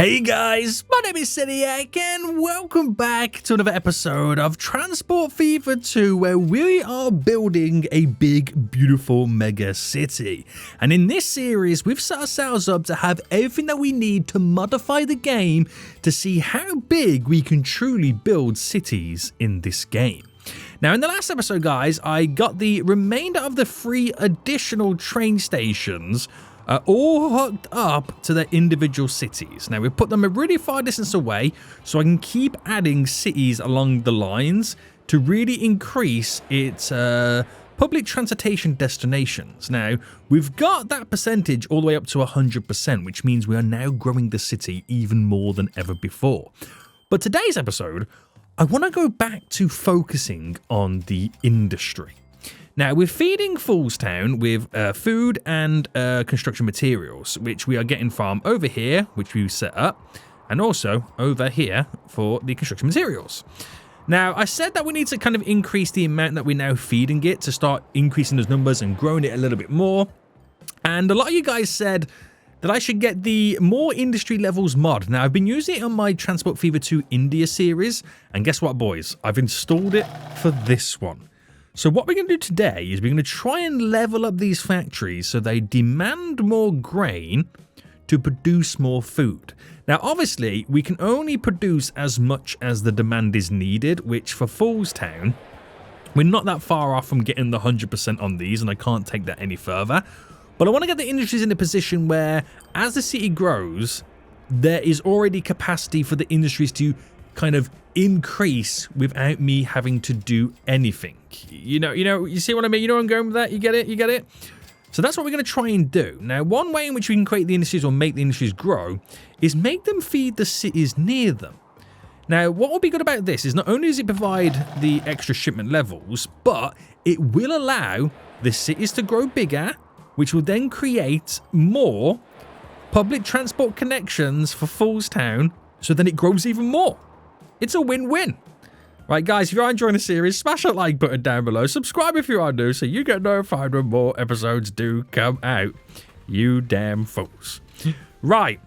Hey guys, my name is Seniac and welcome back to another episode of Transport Fever 2 where we are building a big, beautiful mega city. And in this series, we've set ourselves up to have everything that we need to modify the game to see how big we can truly build cities in this game. Now, in the last episode, guys, I got the remainder of the 3 additional train stations all hooked up to their individual cities. Now, we've put them a really far distance away so I can keep adding cities along the lines to really increase its public transportation destinations. Now, we've got that percentage all the way up to 100%, which means we are now growing the city even more than ever before. But today's episode, I want to go back to focusing on the industry. Now, we're feeding Foolstown with food and construction materials, which we are getting from over here, which we've set up, and also over here for the construction materials. Now, I said that we need to kind of increase the amount that we're now feeding it to start increasing those numbers and growing it a little bit more. And a lot of you guys said that I should get the more industry levels mod. Now, I've been using it on my Transport Fever 2 India series, and guess what, boys? I've installed it for this one. So what we're going to do today is we're going to try and level up these factories so they demand more grain to produce more food. Now, obviously, we can only produce as much as the demand is needed, which for Foolstown, we're not that far off from getting the 100% on these, and I can't take that any further. But I want to get the industries in a position where, as the city grows, there is already capacity for the industries to kind of increase without me having to do anything. You see what I mean? You know where I'm going with that? You get it? So that's what we're going to try and do. Now, one way in which we can create the industries or make the industries grow is make them feed the cities near them. Now, what will be good about this is not only does it provide the extra shipment levels, but it will allow the cities to grow bigger, which will then create more public transport connections for Foolstown, so then it grows even more. It's a win-win. Right, guys, if you are enjoying the series, smash that like button down below. Subscribe if you are new so you get notified when more episodes do come out. You damn fools. Right.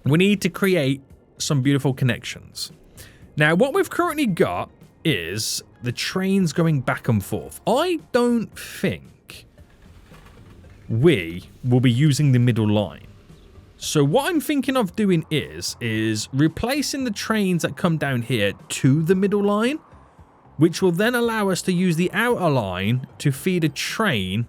We need to create some beautiful connections. Now, what we've currently got is the trains going back and forth. I don't think we will be using the middle line. So what I'm thinking of doing is replacing the trains that come down here to the middle line, which will then allow us to use the outer line to feed a train.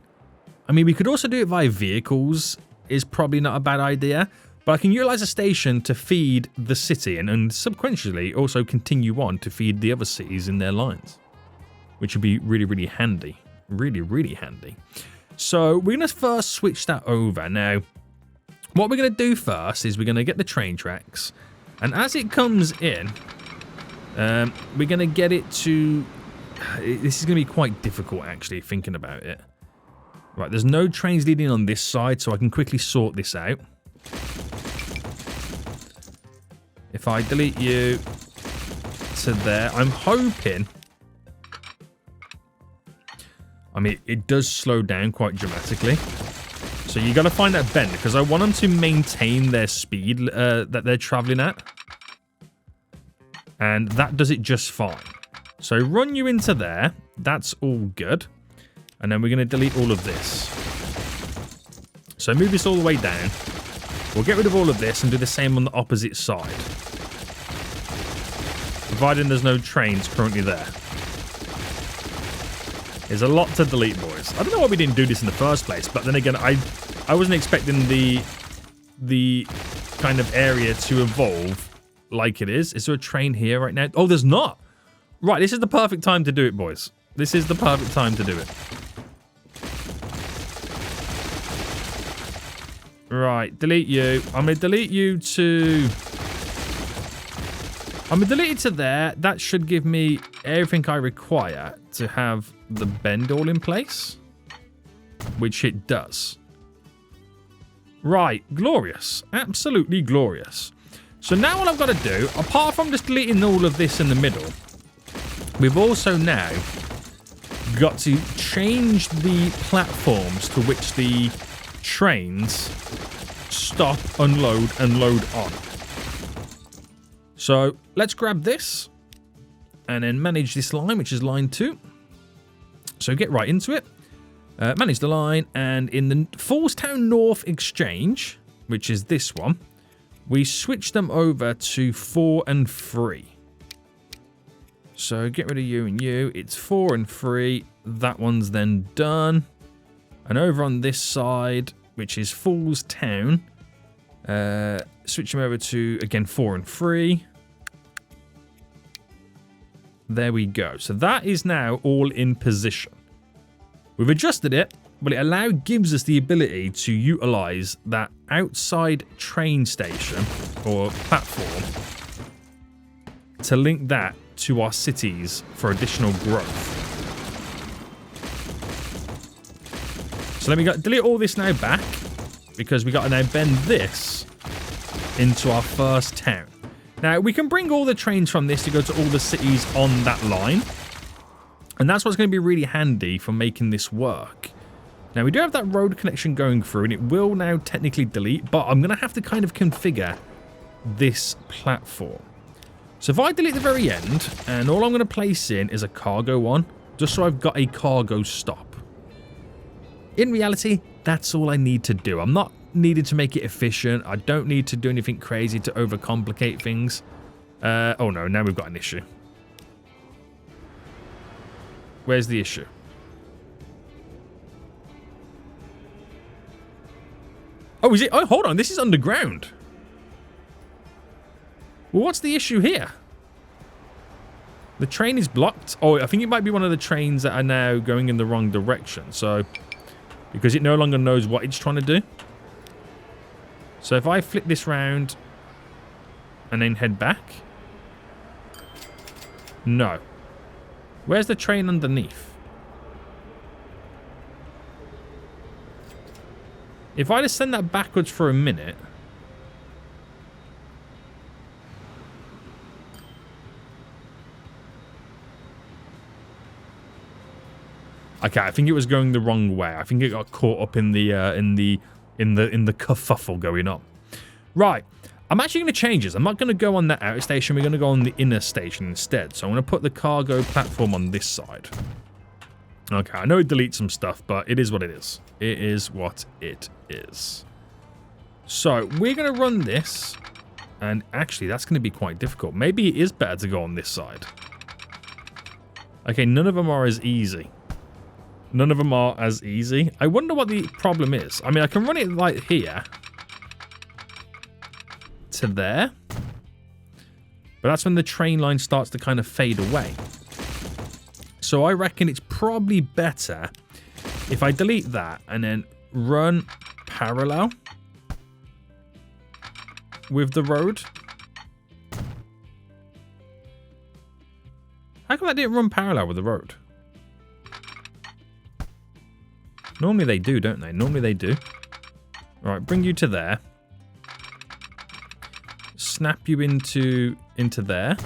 I mean, we could also do it via vehicles, is probably not a bad idea, but I can utilize a station to feed the city and subsequently also continue on to feed the other cities in their lines, which would be really, really handy. Really, really handy. So we're going to first switch that over. Now, what we're going to do first is we're going to get the train tracks, and as it comes in, we're going to get it to... This is going to be quite difficult, actually, thinking about it. Right, there's no trains leading on this side, so I can quickly sort this out. If I delete you to there, I'm hoping... I mean, it does slow down quite dramatically. So you got to find that bend, because I want them to maintain their speed that they're traveling at. And that does it just fine. So run you into there. That's all good. And then we're going to delete all of this. So move this all the way down. We'll get rid of all of this and do the same on the opposite side. Providing there's no trains currently there. There's a lot to delete, boys. I don't know why we didn't do this in the first place, but then again, I wasn't expecting the kind of area to evolve like it is. Is there a train here right now? Oh, there's not. Right, this is the perfect time to do it, boys. This is the perfect time to do it. Right, delete you. I'm going to delete you to... I'm going to delete it to there. That should give me everything I require to have the bend all in place, which it does. Right, glorious. Absolutely glorious. So now what I've got to do, apart from just deleting all of this in the middle, we've also now got to change the platforms to which the trains stop, unload, and load on. So let's grab this and then manage this line, which is line 2. So get right into it. Manage the line, and in the Fallstown North Exchange, which is this one, we switch them over to 4 and 3. So get rid of you and you. It's 4 and 3. That one's then done. And over on this side, which is Fallstown, switch them over to, again, 4 and 3. There we go. So that is now all in position. We've adjusted it, but it gives us the ability to utilize that outside train station or platform to link that to our cities for additional growth. So let me delete all this now back, because we got to now bend this into our first town. Now, we can bring all the trains from this to go to all the cities on that line. And that's what's going to be really handy for making this work. Now, we do have that road connection going through, and it will now technically delete, but I'm going to have to kind of configure this platform. So if I delete the very end, and all I'm going to place in is a cargo one, just so I've got a cargo stop. In reality, that's all I need to do. I'm not needed to make it efficient. I don't need to do anything crazy to overcomplicate things. Oh no, now we've got an issue. Where's the issue? Oh, is it? Oh, hold on. This is underground. Well, what's the issue here? The train is blocked. Oh, I think it might be one of the trains that are now going in the wrong direction. So, because it no longer knows what it's trying to do. So if I flip this round and then head back. No. Where's the train underneath? If I just send that backwards for a minute. Okay, I think it was going the wrong way. I think it got caught up in the kerfuffle going on. Right. I'm actually going to change this. I'm not going to go on that outer station. We're going to go on the inner station instead. So I'm going to put the cargo platform on this side. Okay, I know it deletes some stuff, but it is what it is. It is what it is. So we're going to run this. And actually, that's going to be quite difficult. Maybe it is better to go on this side. Okay, none of them are as easy. None of them are as easy. I wonder what the problem is. I mean, I can run it like here. To there. But that's when the train line starts to kind of fade away. So I reckon it's probably better if I delete that and then run parallel with the road. How come that didn't run parallel with the road? Normally they do, don't they? Normally they do. All right, bring you to there. Snap you into there.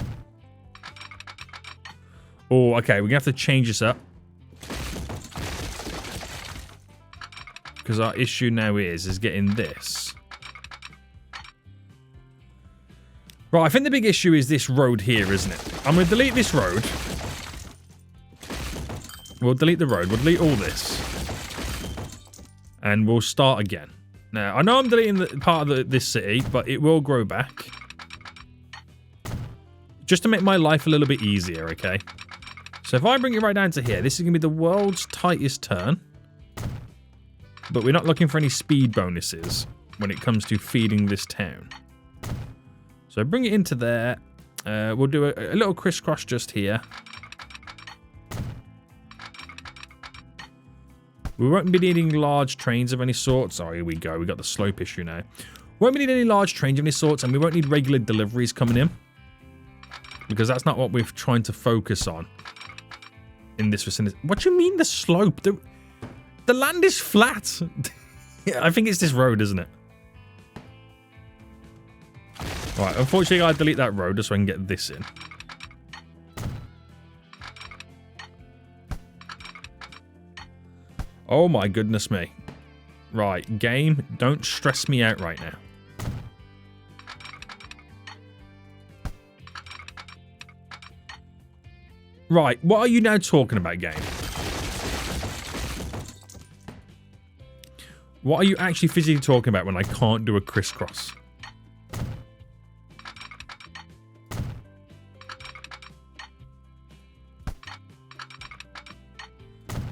Oh, okay. We're going to have to change this up. Because our issue now is getting this. Right, I think the big issue is this road here, isn't it? I'm going to delete this road. We'll delete the road. We'll delete all this. And we'll start again. Now, I know I'm deleting the part of this city, but it will grow back. Just to make my life a little bit easier, okay? So if I bring it right down to here, this is going to be the world's tightest turn. But we're not looking for any speed bonuses when it comes to feeding this town. So bring it into there. We'll do a little crisscross just here. We won't be needing large trains of any sorts. Oh, here we go. We got the slope issue now. Won't be needing any large trains of any sorts, and we won't need regular deliveries coming in. Because that's not what we're trying to focus on in this vicinity. What do you mean the slope? The land is flat. Yeah, I think it's this road, isn't it? Right, unfortunately, I delete that road just so I can get this in. Oh my goodness me. Right, game, don't stress me out right now. Right, what are you now talking about, game? What are you actually physically talking about when I can't do a crisscross?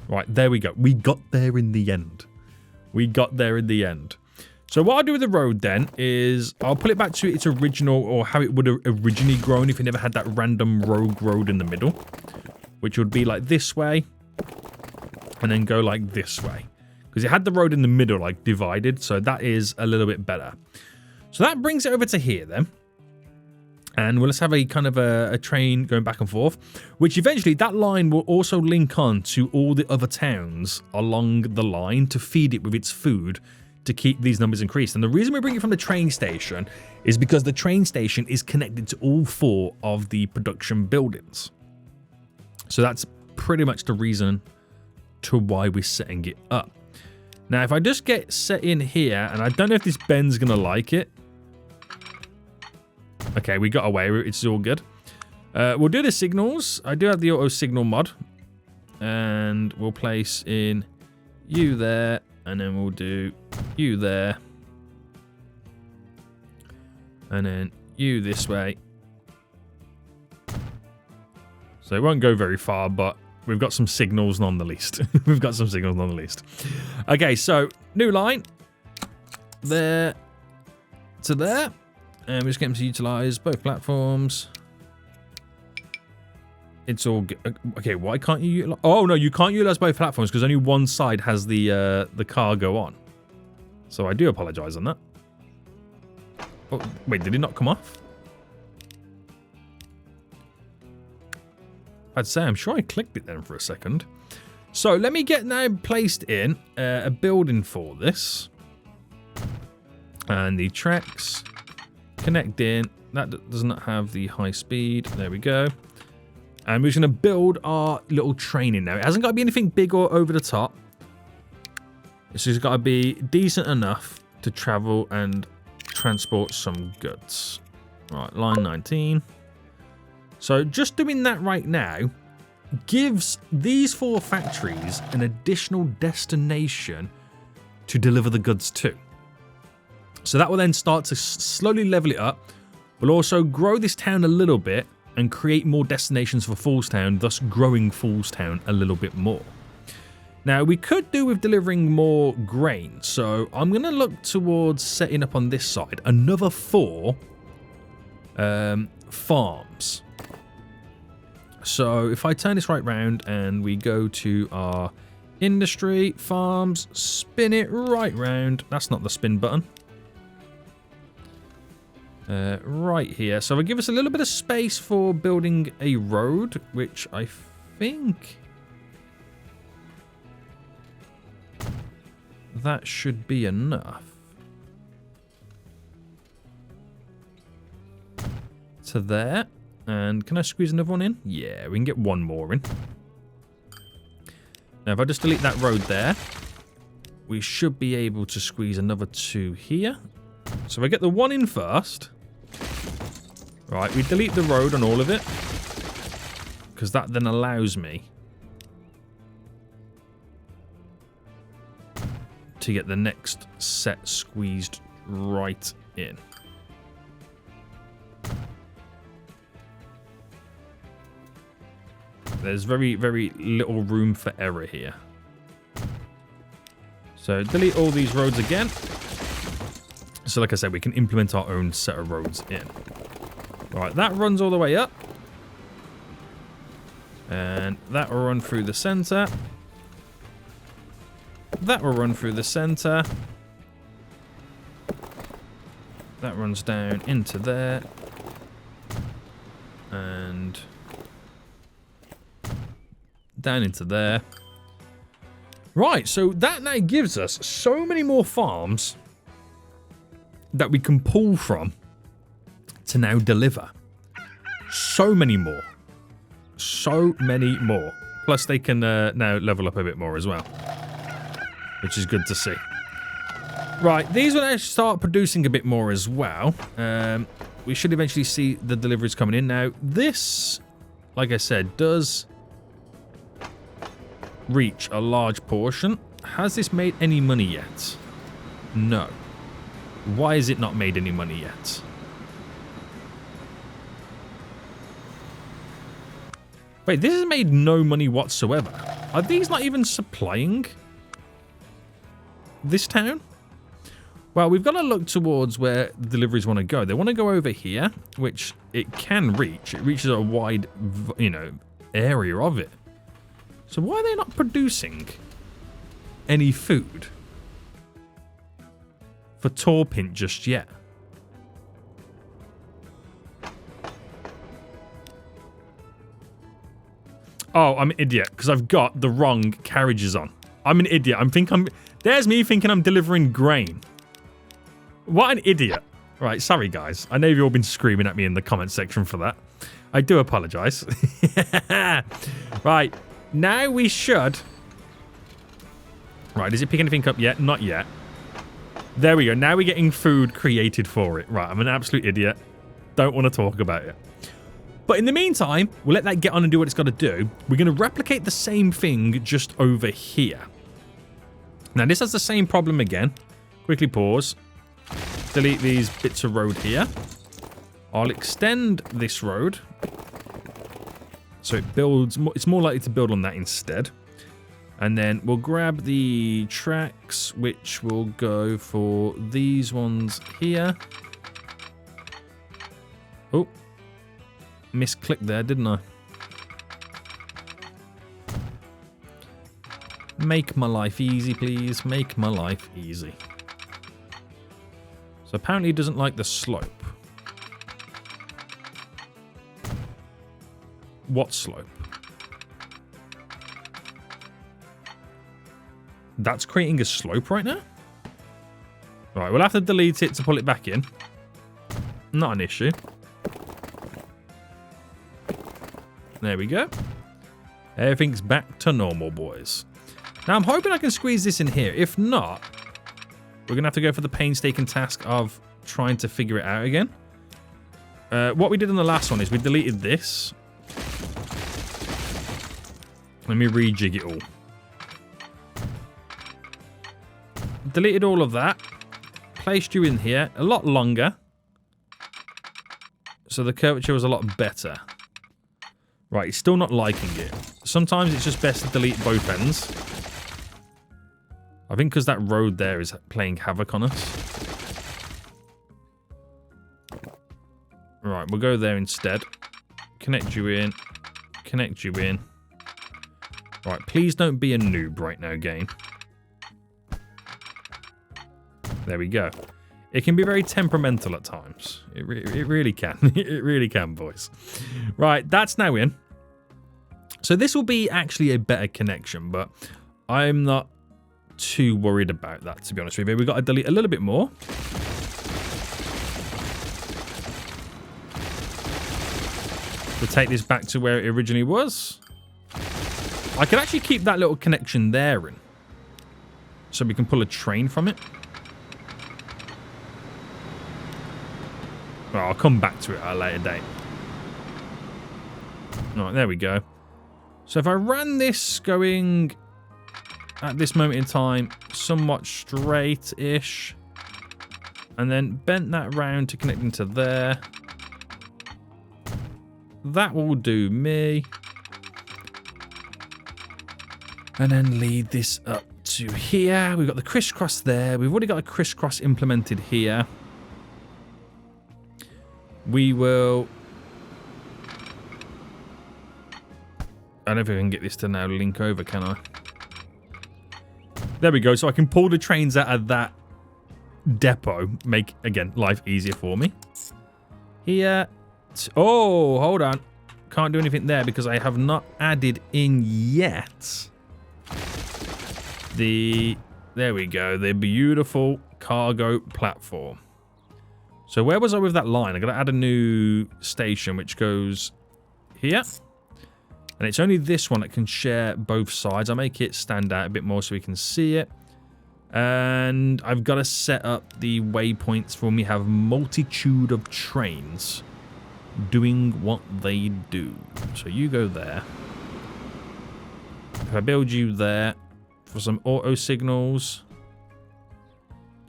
Right, there we go. We got there in the end. We got there in the end. So what I'll do with the road then is I'll pull it back to its original, or how it would have originally grown if it never had that random rogue road in the middle, which would be like this way and then go like this way, because it had the road in the middle like divided, so that is a little bit better. So that brings it over to here then, and we'll just have a kind of a train going back and forth, which eventually that line will also link on to all the other towns along the line to feed it with its food to keep these numbers increased. And the reason we bring it from the train station is because the train station is connected to all 4 of the production buildings. So that's pretty much the reason to why we're setting it up. Now, if I just get set in here, and I don't know if this Ben's going to like it. Okay, we got away with it. It's all good. We'll do the signals. I do have the auto signal mod. And we'll place in you there. And then we'll do you there. And then you this way. So it won't go very far, but we've got some signals none the least. We've got some signals none the least. Okay, so new line. There to there. And we're just getting to utilize both platforms. It's all good. Okay, why can't you utilize? Oh, no, you can't utilize both platforms because only one side has the cargo on. So I do apologize on that. Oh, wait, did it not come off? I'd say I'm sure I clicked it then for a second. So let me get now placed in a building for this. And the tracks connect in. That does not have the high speed. There we go. And we're just going to build our little train in now. It hasn't got to be anything big or over the top. It's just got to be decent enough to travel and transport some goods. Right, line 19. So just doing that right now gives these 4 factories an additional destination to deliver the goods to. So that will then start to slowly level it up. We'll also grow this town a little bit and create more destinations for Foolstown, thus growing Foolstown a little bit more. Now, we could do with delivering more grain, so I'm going to look towards setting up on this side another 4 farms. So if I turn this right round and we go to our industry, farms, spin it right round. That's not the spin button. Right here. So it'll give us a little bit of space for building a road, which I think that should be enough. To there. And can I squeeze another one in? Yeah, we can get one more in. Now, if I just delete that road there, we should be able to squeeze another 2 here. So if I get the 1 in first. Right, we delete the road on all of it. Because that then allows me to get the next set squeezed right in. There's very, very little room for error here. So delete all these roads again. So like I said, we can implement our own set of roads in. Right, that runs all the way up. And that will run through the center. That will run through the center. That runs down into there. And down into there. Right, so that now gives us so many more farms that we can pull from to now deliver. So many more. So many more. Plus they can now level up a bit more as well, which is good to see. Right, these will now start producing a bit more as well. We should eventually see the deliveries coming in. Now, this like I said, does reach a large portion. Has this made any money yet? No. Why has it not made any money yet? Wait, this has made no money whatsoever. Are these not even supplying this town? Well, we've got to look towards where the deliveries want to go. They want to go over here, which it can reach. It reaches a wide, you know, area of it. So why are they not producing any food for Torpint just yet? Oh, I'm an idiot because I've got the wrong carriages on. I'm an idiot. There's me thinking I'm delivering grain. What an idiot. Right, sorry guys. I know you've all been screaming at me in the comment section for that. I do apologize. Right, now we should... Right, is it picking anything up yet? Not yet. There we go. Now we're getting food created for it. Right, I'm an absolute idiot. Don't want to talk about it. But in the meantime, we'll let that get on and do what it's got to do. We're going to replicate the same thing just over here. Now, this has the same problem again. Quickly pause. Delete these bits of road here. I'll extend this road. So it builds... It's more likely to build on that instead. And then we'll grab the tracks, which will go for these ones here. Oh. Misclicked there, didn't I? Make my life easy, please. Make my life easy. So apparently he doesn't like the slope. What slope? That's creating a slope right now? Right, we'll have to delete it to pull it back in. Not an issue. There we go. Everything's back to normal, boys. Now, I'm hoping I can squeeze this in here. If not, we're going to have to go for the painstaking task of trying to figure it out again. What we did in the last one is we deleted this. Let me rejig it all. Deleted all of that. Placed you in here. A lot longer. So the curvature was a lot better. Right, it's still not liking it. Sometimes it's just best to delete both ends. I think because that road there is playing havoc on us. Right, we'll go there instead. Connect you in. Connect you in. Right, please don't be a noob right now, game. There we go. It can be very temperamental at times. It really can. It really can, boys. Right, that's now in. So this will be actually a better connection, but I'm not too worried about that, to be honest with you. We've got to delete a little bit more. To take this back to where it originally was. I could actually keep that little connection there in. So we can pull a train from it. Well, I'll come back to it at a later date. Alright, there we go. So if I ran this going at this moment in time somewhat straight-ish, and then bent that round to connect into there, that will do me. And then lead this up to here. We've got the crisscross there. We've already got a crisscross implemented here. We will... I don't know if I can get this to now link over, can I? There we go. So I can pull the trains out of that depot. Make, again, life easier for me. Here. Oh, hold on. Can't do anything there because I have not added in yet there we go, the beautiful cargo platform. So where was I with that line? I got to add a new station which goes here. And it's only this one that can share both sides. I'll make it stand out a bit more so we can see it. And I've got to set up the waypoints for when we have multitude of trains doing what they do. So you go there. If I build you there for some auto signals,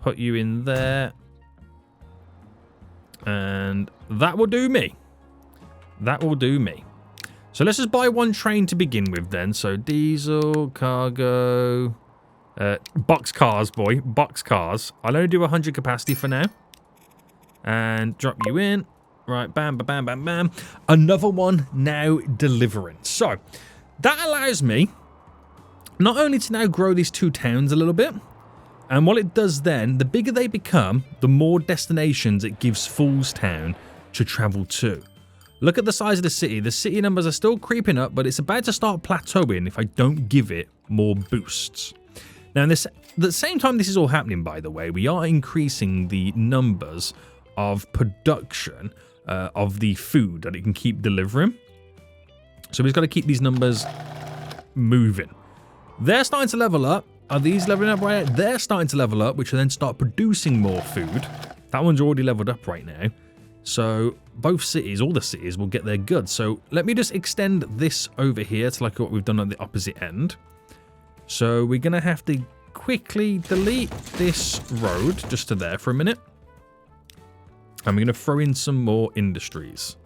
put you in there, and that will do me. That will do me. So let's just buy one train to begin with then. So diesel, cargo, box cars, boy, box cars. I'll only do 100 capacity for now. And drop you in. Right, bam, bam, bam, bam. Another one now delivering. So that allows me not only to now grow these two towns a little bit, and what it does then, the bigger they become, the more destinations it gives Foolstown to travel to. Look at the size of the city. The city numbers are still creeping up, but it's about to start plateauing if I don't give it more boosts. Now, at the same time this is all happening, by the way, we are increasing the numbers of production of the food that it can keep delivering. So we've got to keep these numbers moving. They're starting to level up. Are these leveling up right now? They're starting to level up, which will then start producing more food. That one's already leveled up right now. So both cities, all the cities, will get their goods. So let me just extend this over here to like what we've done on the opposite end. So we're going to have to quickly delete this road just to there for a minute. And we're going to throw in some more industries.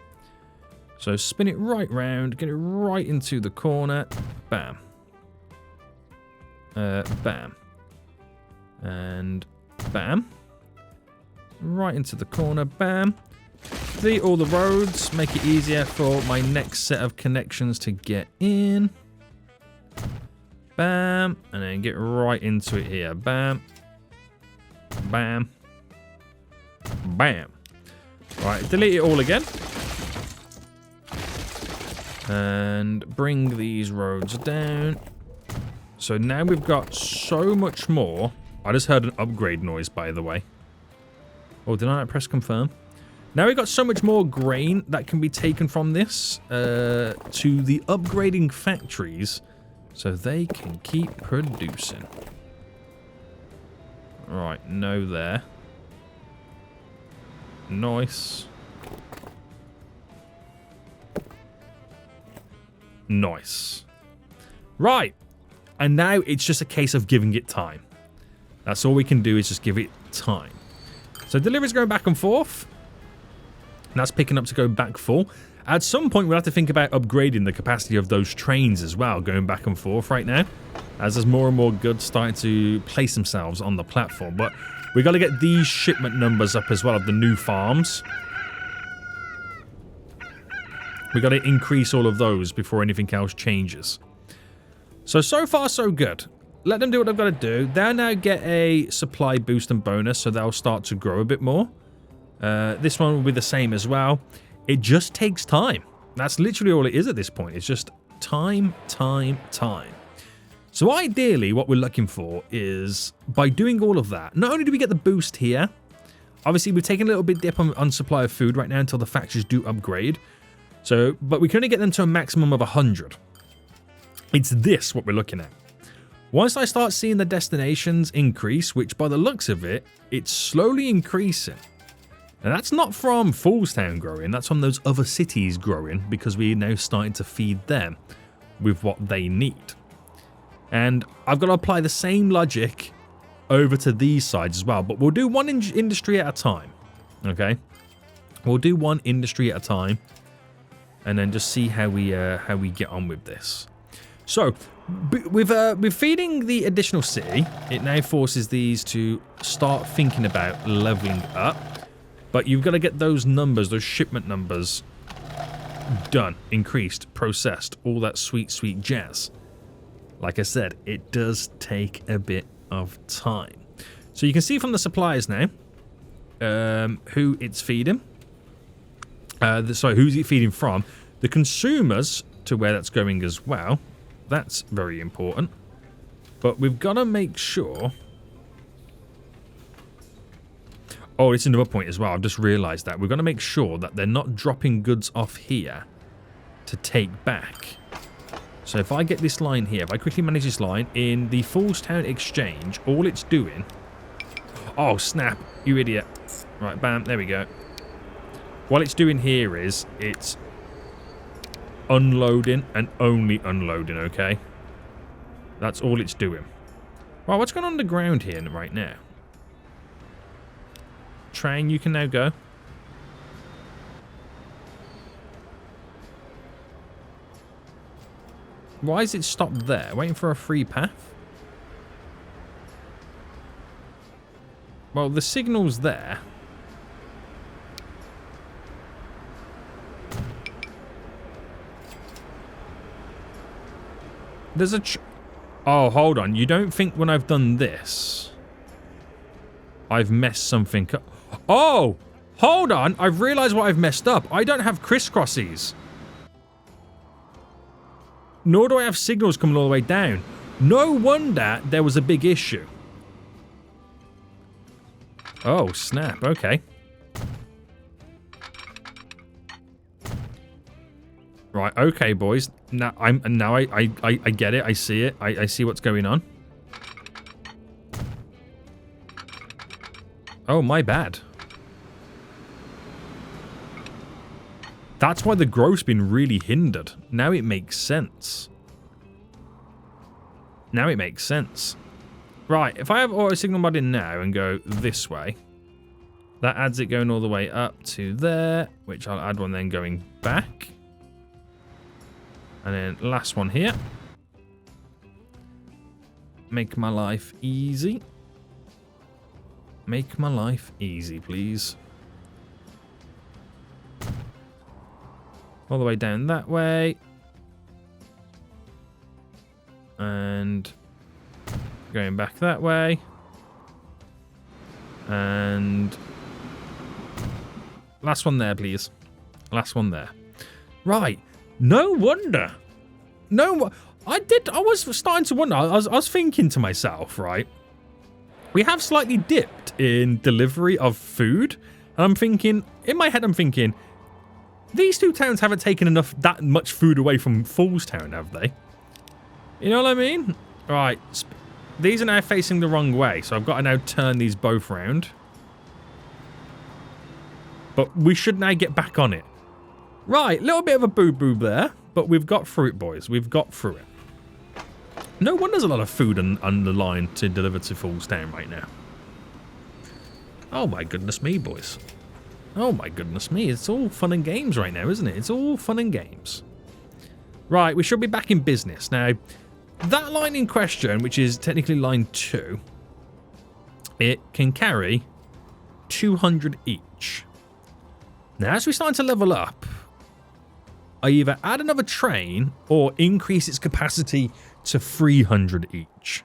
So spin it right round, get it right into the corner. Bam. Bam. And bam. Right into the corner. Bam. Delete all the roads. Make it easier for my next set of connections to get in. Bam. And then get right into it here. Bam. Bam. Bam. Right, delete it all again. And bring these roads down. So now we've got so much more. I just heard an upgrade noise, by the way. Oh, did I not press confirm? Now we've got so much more grain that can be taken from this to the upgrading factories so they can keep producing. Right, no there. Nice. Nice. Right. And now it's just a case of giving it time. That's all we can do is just give it time. So delivery's going back and forth. And that's picking up to go back full. At some point, we'll have to think about upgrading the capacity of those trains as well, going back and forth right now, as there's more and more goods starting to place themselves on the platform. But we got to get these shipment numbers up as well of the new farms. We got to increase all of those before anything else changes. So far, so good. Let them do what they've got to do. They'll now get a supply boost and bonus, so they'll start to grow a bit more. This one will be the same as well. It just takes time. That's literally all it is at this point. It's just time, time, time. So ideally, what we're looking for is, by doing all of that, not only do we get the boost here, obviously we've taken a little bit dip on supply of food right now until the factories do upgrade. So, but we can only get them to a maximum of 100. It's this what we're looking at. Once I start seeing the destinations increase, which by the looks of it, it's slowly increasing. And that's not from Foolstown growing, that's from those other cities growing, because we're now starting to feed them with what they need. And I've got to apply the same logic over to these sides as well, but we'll do one industry at a time, okay? We'll do one industry at a time, and then just see how we get on with this. So, with feeding the additional city, it now forces these to start thinking about leveling up. But you've got to get those numbers, those shipment numbers, done, increased, processed, all that sweet, sweet jazz. Like I said, it does take a bit of time. So you can see from the suppliers now who it's feeding. Sorry, who's it feeding from? The consumers to where that's going as well. That's very important. But we've got to make sure... Oh, it's another point as well. I've just realised that. We're going to make sure that they're not dropping goods off here to take back. So if I get this line here, if I quickly manage this line, in the Foolstown Exchange, all it's doing... Oh, snap. You idiot. Right, bam. There we go. What it's doing here is it's unloading and only unloading, okay? That's all it's doing. Well, what's going on the ground here right now? Train, you can now go. Why is it stopped there? Waiting for a free path? Well, the signal's there. There's a... Oh, hold on. You don't think when I've done this, I've messed something up? Oh! Hold on. I've realised what I've messed up. I don't have crisscrossies. Nor do I have signals coming all the way down. No wonder there was a big issue. Oh, snap. Okay. Right, okay, boys. Now I get it. I see it. I see what's going on. Oh, my bad. That's why the growth's been really hindered. Now it makes sense. Now it makes sense. Right, if I have auto signal mod in now and go this way, that adds it going all the way up to there, which I'll add one then going back. And then last one here. Make my life easy. Make my life easy, please. All the way down that way. And going back that way. And last one there, please. Last one there. Right. No wonder. No, I was starting to wonder. I was thinking to myself, right? We have slightly dipped in delivery of food. And I'm thinking, in my head, I'm thinking, these two towns haven't taken that much food away from Foolstown, have they? You know what I mean? Right. These are now facing the wrong way, so I've got to now turn these both round. But we should now get back on it. Right, little bit of a boo-boo there, but we've got through it, boys. We've got through it. No wonder there's a lot of food on the line to deliver to Foolstown right now. Oh my goodness me, boys. Oh my goodness me, it's all fun and games right now, isn't it? It's all fun and games. Right, we should be back in business. Now, that line in question, which is technically line 2, it can carry 200 each. Now, as we start to level up, I either add another train or increase its capacity to 300 each.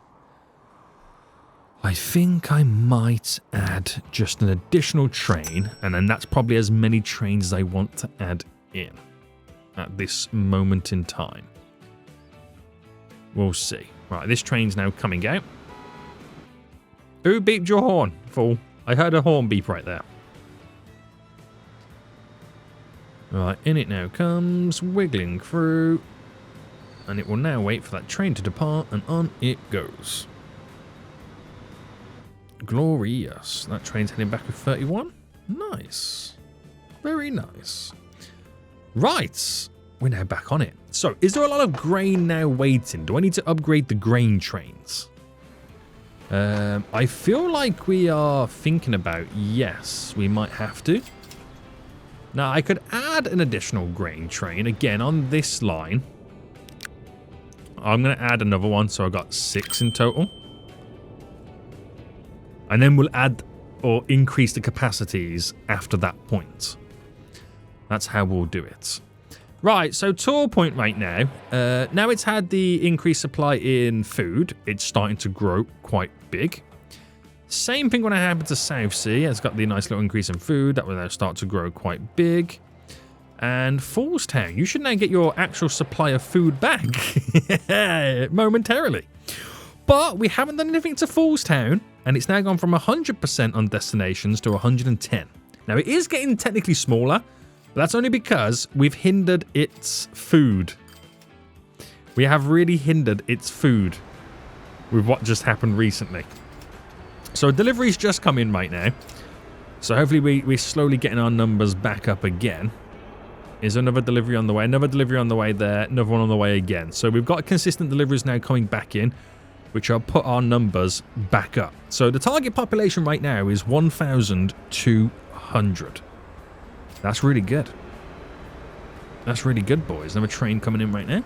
I think I might add just an additional train, and then that's probably as many trains as I want to add in at this moment in time. We'll see. Right, this train's now coming out. Who beeped your horn, fool? I heard a horn beep right there. Right, in it now comes, wiggling through, and it will now wait for that train to depart, and on it goes. Glorious. That train's heading back with 31. Nice. Very nice. Right. We're now back on it. So, is there a lot of grain now waiting? Do I need to upgrade the grain trains? I feel like we are thinking about, yes, we might have to. Now, I could add an additional grain train, again, on this line. I'm going to add another one, so I've got 6 in total. And then we'll add or increase the capacities after that point. That's how we'll do it. Right, so tour point right now. Now it's had the increased supply in food. It's starting to grow quite big. Same thing when I happen to South Sea. It's got the nice little increase in food. That will now start to grow quite big. And Foolstown, you should now get your actual supply of food back. Momentarily. But we haven't done anything to Foolstown. And it's now gone from 100% on destinations to 110. Now it is getting technically smaller. But that's only because we've hindered its food. We have really hindered its food with what just happened recently. So deliveries just come in right now. So hopefully we're slowly getting our numbers back up again. Is another delivery on the way? Another delivery on the way there. Another one on the way again. So we've got consistent deliveries now coming back in, which will put our numbers back up. So the target population right now is 1,200. That's really good. That's really good, boys. Another train coming in right now.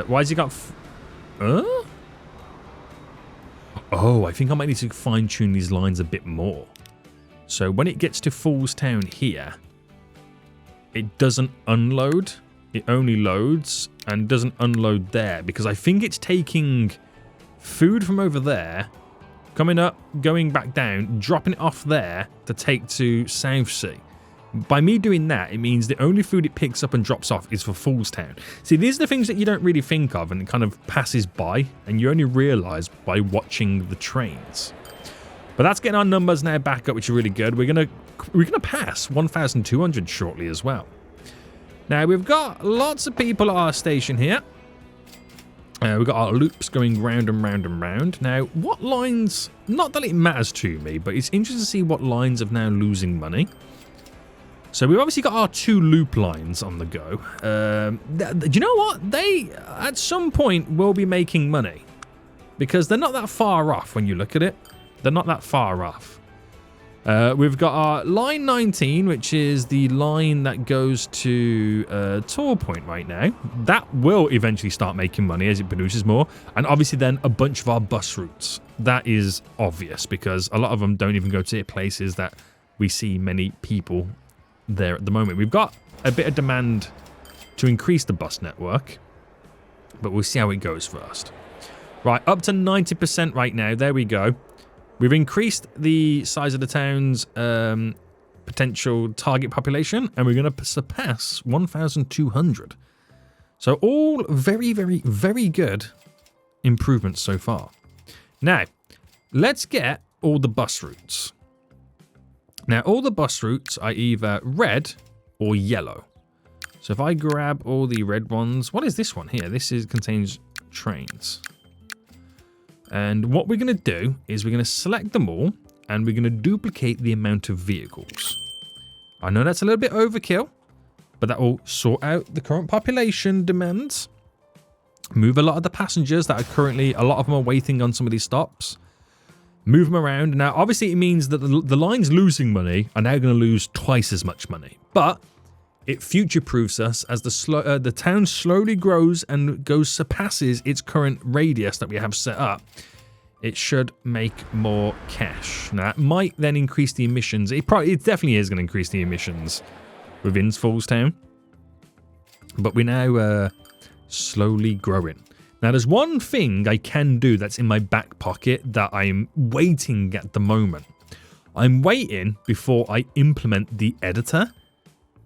Why's he got... Oh, I think I might need to fine-tune these lines a bit more. So when it gets to Foolstown here, it doesn't unload. It only loads and doesn't unload there, because I think it's taking food from over there, coming up, going back down, dropping it off there to take to Southsea. By me doing that, it means the only food it picks up and drops off is for Foolstown. See, these are the things that you don't really think of and it kind of passes by, and you only realise by watching the trains. But that's getting our numbers now back up, which are really good. We're gonna pass 1,200 shortly as well. Now, we've got lots of people at our station here. We've got our loops going round and round and round. Now, what lines... Not that it matters to me, but it's interesting to see what lines are now losing money. So we've obviously got our 2 loop lines on the go. Do you know what? They, at some point, will be making money. Because they're not that far off when you look at it. They're not that far off. We've got our line 19, which is the line that goes to Tor Point right now. That will eventually start making money as it produces more. And obviously then a bunch of our bus routes. That is obvious because a lot of them don't even go to places that we see many people there at the moment. We've got a bit of demand to increase the bus network, but we'll see how it goes first. Right, up to 90% right now. There we go. We've increased the size of the town's potential target population, and we're going to surpass 1,200. So all very, very, very good improvements so far. Now, let's get all the bus routes. Now, all the bus routes are either red or yellow. So if I grab all the red ones... What is this one here? This contains trains. And what we're going to do is we're going to select them all and we're going to duplicate the amount of vehicles. I know that's a little bit overkill, but that will sort out the current population demands. Move a lot of the passengers that are currently... A lot of them are waiting on some of these stops. Move them around. Now, obviously, it means that the lines losing money are now going to lose twice as much money. But it future-proofs us as the town slowly grows and surpasses its current radius that we have set up. It should make more cash. Now, it might then increase the emissions. It definitely is going to increase the emissions within Foolstown. But we're now slowly growing. Now, there's one thing I can do that's in my back pocket that I'm waiting at the moment. I'm waiting before I implement the editor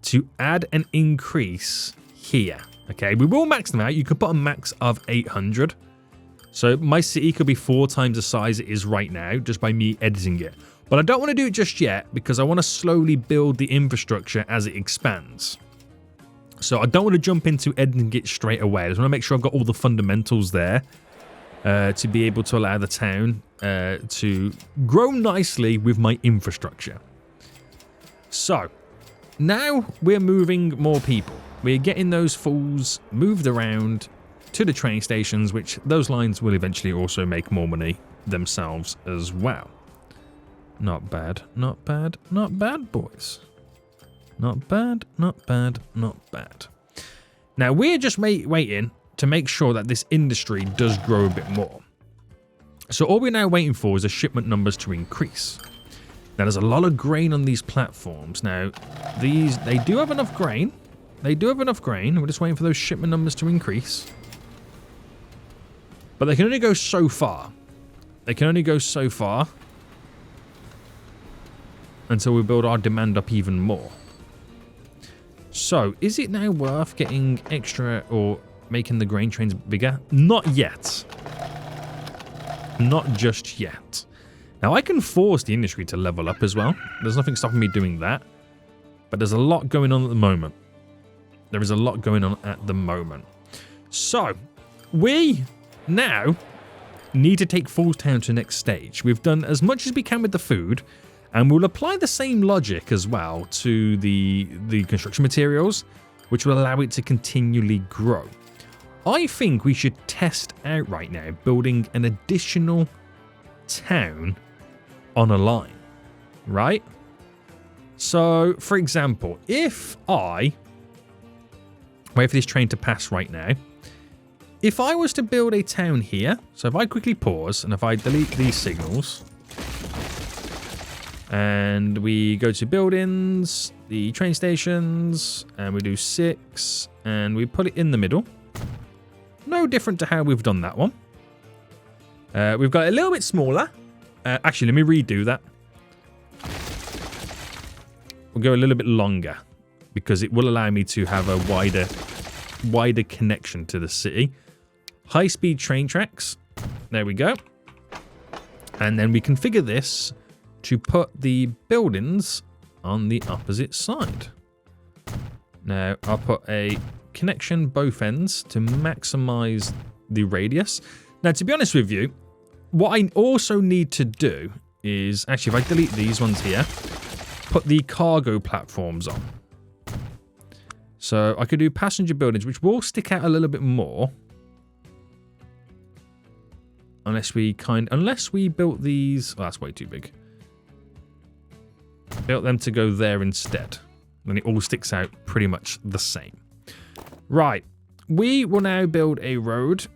to add an increase here. Okay, we will max them out. You could put a max of 800. So my city could be 4 times the size it is right now just by me editing it. But I don't want to do it just yet because I want to slowly build the infrastructure as it expands. So I don't want to jump into editing it straight away. I just want to make sure I've got all the fundamentals there to be able to allow the town to grow nicely with my infrastructure. So now we're moving more people. We're getting those fools moved around to the train stations, which those lines will eventually also make more money themselves as well. Not bad, not bad, not bad, boys. Not bad, not bad, not bad. Now, we're just waiting to make sure that this industry does grow a bit more. So all we're now waiting for is the shipment numbers to increase. Now, there's a lot of grain on these platforms. Now, they do have enough grain. They do have enough grain. We're just waiting for those shipment numbers to increase. But they can only go so far. They can only go so far until we build our demand up even more. So, is it now worth getting extra or making the grain trains bigger? Not yet. Not just yet. Now, I can force the industry to level up as well. There's nothing stopping me doing that. But there's a lot going on at the moment. There is a lot going on at the moment. So, we now need to take Falls Town to the next stage. We've done as much as we can with the food, and we'll apply the same logic as well to the construction materials, which will allow it to continually grow. I think we should test out right now building an additional town on a line, right? So, for example, if I wait for this train to pass right now, if I was to build a town here, so if I quickly pause and if I delete these signals and we go to buildings, the train stations, and we do 6 and we put it in the middle. No different to how we've done that one. We've got it a little bit smaller. Actually, let me redo that. We'll go a little bit longer because it will allow me to have a wider connection to the city. High-speed train tracks. There we go. And then we configure this to put the buildings on the opposite side. Now, I'll put a connection both ends to maximize the radius. Now, to be honest with you, what I also need to do is, actually, if I delete these ones here, put the cargo platforms on. So I could do passenger buildings, which will stick out a little bit more. Unless we built these, oh, that's way too big. Built them to go there instead. Then it all sticks out pretty much the same. Right, we will now build a road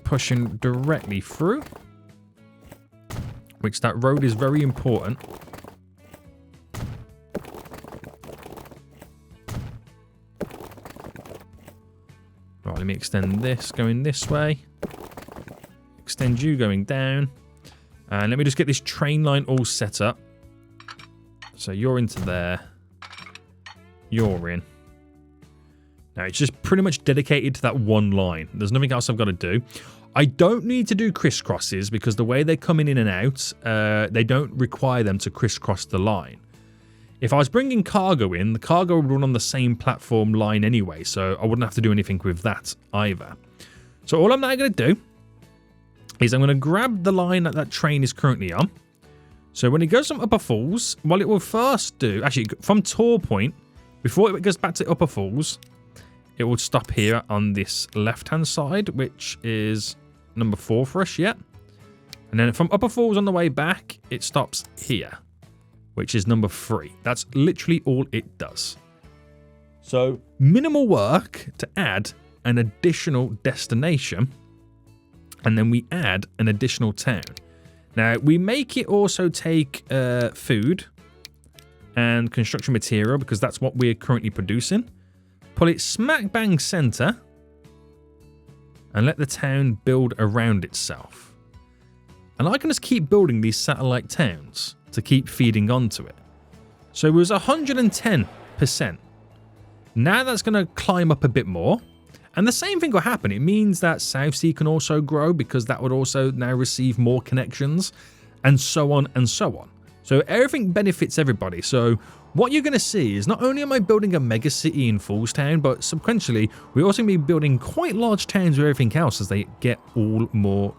pushing directly through, which that road is very important. Right, let me extend this going this way. Extend you going down. And let me just get this train line all set up. So you're into there. You're in. Now, it's just pretty much dedicated to that one line. There's nothing else I've got to do. I don't need to do crisscrosses because the way they're coming in and out, they don't require them to crisscross the line. If I was bringing cargo in, the cargo would run on the same platform line anyway, so I wouldn't have to do anything with that either. So all I'm now going to do is I'm going to grab the line that that train is currently on. So when it goes from Upper Falls, what it will first do, actually from Tor Point, before it goes back to Upper Falls, it will stop here on this left-hand side, which is number 4 for us, yeah. And then from Upper Falls on the way back, it stops here, which is number 3. That's literally all it does. So minimal work to add an additional destination, and then we add an additional town. Now, we make it also take food and construction material because that's what we're currently producing. Pull it smack bang center and let the town build around itself. And I can just keep building these satellite towns to keep feeding onto it. So it was 110%. Now that's going to climb up a bit more. And the same thing will happen. It means that Southsea can also grow because that would also now receive more connections and so on and so on. So everything benefits everybody. So what you're going to see is not only am I building a mega city in Falls Town, but sequentially we're also going to be building quite large towns with everything else as they get all more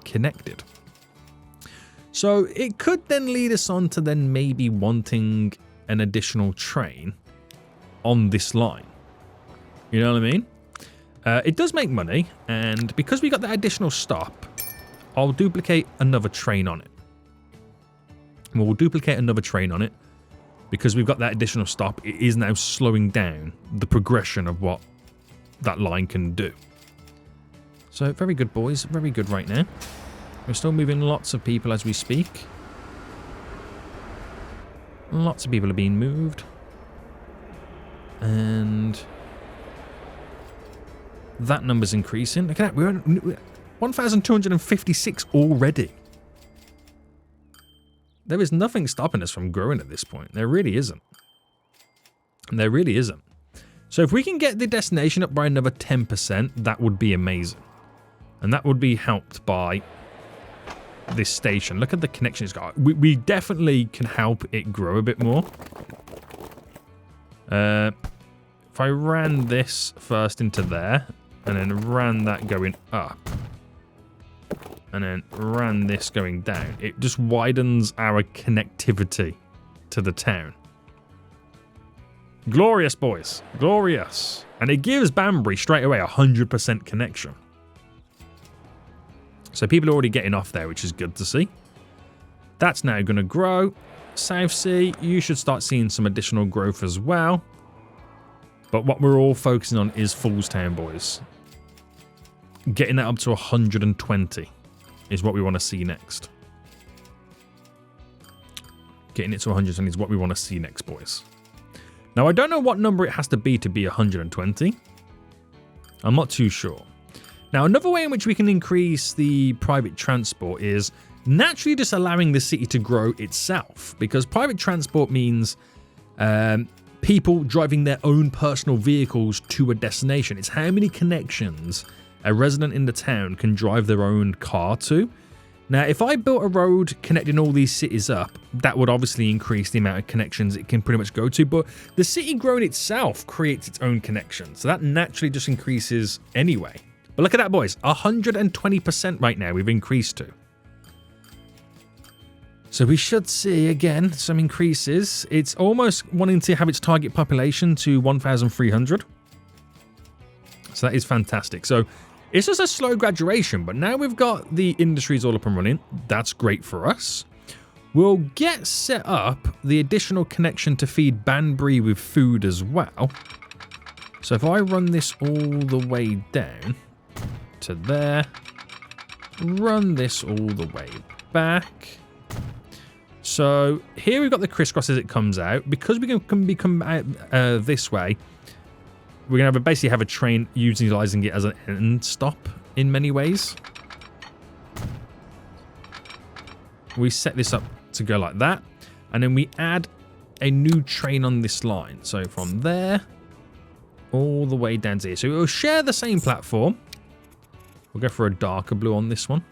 connected. So it could then lead us on to then maybe wanting an additional train on this line. You know what I mean? It does make money, and because we got that additional stop, I'll duplicate another train on it. And we'll duplicate another train on it because we've got that additional stop. It is now slowing down the progression of what that line can do. So very good, boys. Very good right now. We're still moving lots of people as we speak. Lots of people are being moved. And that number's increasing. Look at that. We're at 1,256 already. There is nothing stopping us from growing at this point. There really isn't. There really isn't. So if we can get the destination up by another 10%, that would be amazing. And that would be helped by this station. Look at the connection it's got. We definitely can help it grow a bit more. If I ran this first into there, and then ran that going up, and then ran this going down, it just widens our connectivity to the town. Glorious, boys. Glorious. And it gives Banbury straight away 100% connection. So people are already getting off there, which is good to see. That's now going to grow. South Sea, you should start seeing some additional growth as well. But what we're all focusing on is Foolstown, boys. Getting that up to 120 is what we want to see next. Getting it to 120 is what we want to see next, boys. Now, I don't know what number it has to be 120. I'm not too sure. Now, another way in which we can increase the private transport is naturally just allowing the city to grow itself. Because private transport means people driving their own personal vehicles to a destination. It's how many connections a resident in the town can drive their own car to. Now, if I built a road connecting all these cities up, that would obviously increase the amount of connections it can pretty much go to, but the city growing itself creates its own connections, so that naturally just increases anyway. But look at that, boys, 120% right now we've increased to. So we should see, again, some increases. It's almost wanting to have its target population to 1,300. So that is fantastic. So it's just a slow graduation, but now we've got the industries all up and running. That's great for us. We'll get set up the additional connection to feed Banbury with food as well. So if I run this all the way down to there, run this all the way back. So here we've got the crisscross as it comes out. Because we can come out this way, we're going to basically have a train utilizing it as an end stop in many ways. We set this up to go like that. And then we add a new train on this line. So from there, all the way down to here. So it will share the same platform. We'll go for a darker blue on this one.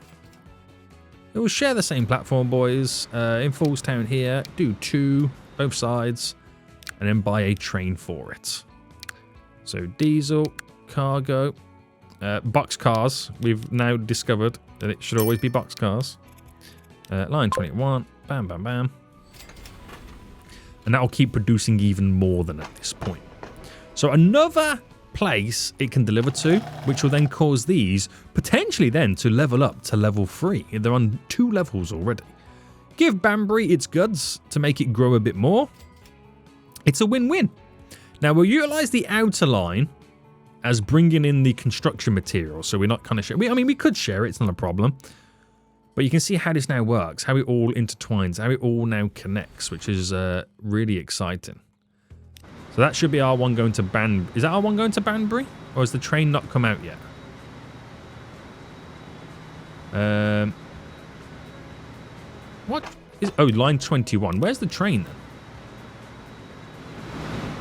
It will share the same platform, boys. In Foolstown here, do 2, both sides, and then buy a train for it. So diesel, cargo, box cars. We've now discovered that it should always be box cars. Line 21, bam, bam, bam. And that will keep producing even more than at this point. So another place it can deliver to, which will then cause these potentially then to level up to level 3. They're on 2 levels already. Give Banbury its goods to make it grow a bit more. It's a win-win. Now, we'll utilize the outer line as bringing in the construction material, so we're not kind of sharing. I mean, we could share it, it's not a problem. But you can see how this now works, how it all intertwines, how it all now connects, which is really exciting. So that should be R1 going to Banbury. Is that R1 going to Banbury? Or has the train not come out yet? What is... Oh, line 21. Where's the train then?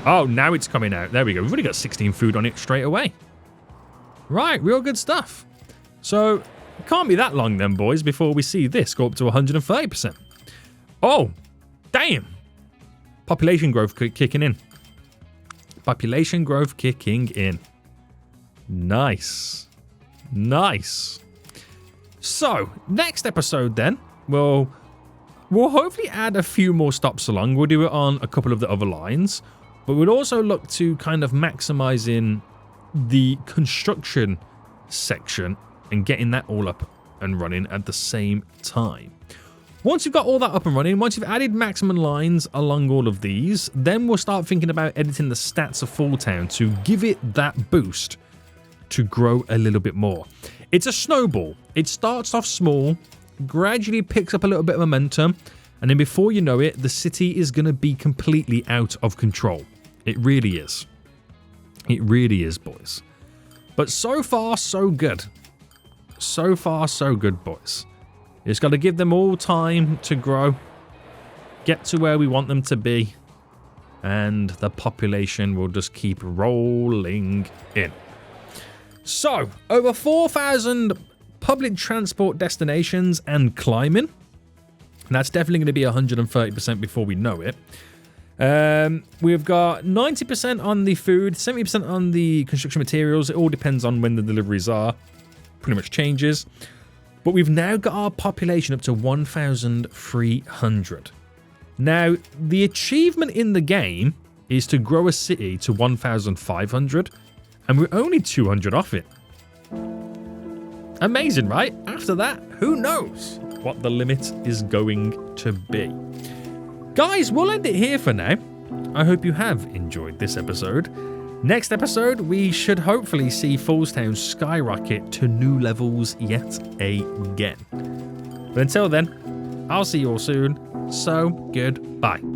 Oh, now it's coming out. There we go. We've already got 16 food on it straight away. Right, real good stuff. So, it can't be that long then, boys, before we see this go up to 130%. Oh, damn. Population growth kicking in. Population growth kicking in. Nice. Nice. So, next episode then, we'll hopefully add a few more stops along. We'll do it on a couple of the other lines. But we'd also look to kind of maximizing the construction section and getting that all up and running at the same time. Once you've got all that up and running, once you've added maximum lines along all of these, then we'll start thinking about editing the stats of Foolstown to give it that boost to grow a little bit more. It's a snowball. It starts off small, gradually picks up a little bit of momentum, and then before you know it, the city is going to be completely out of control. It really is. It really is, boys. But so far, so good. So far, so good, boys. It's got to give them all time to grow, get to where we want them to be, and the population will just keep rolling in. So, over 4,000 public transport destinations and climbing. That's definitely going to be 130% before we know it. We've got 90% on the food, 70% on the construction materials. It all depends on when the deliveries are. Pretty much changes. But we've now got our population up to 1,300. Now, the achievement in the game is to grow a city to 1,500, and we're only 200 off it. Amazing, right? After that, who knows what the limit is going to be. Guys, we'll end it here for now. I hope you have enjoyed this episode. Next episode, we should hopefully see Foolstown skyrocket to new levels yet again. But until then, I'll see you all soon, so goodbye.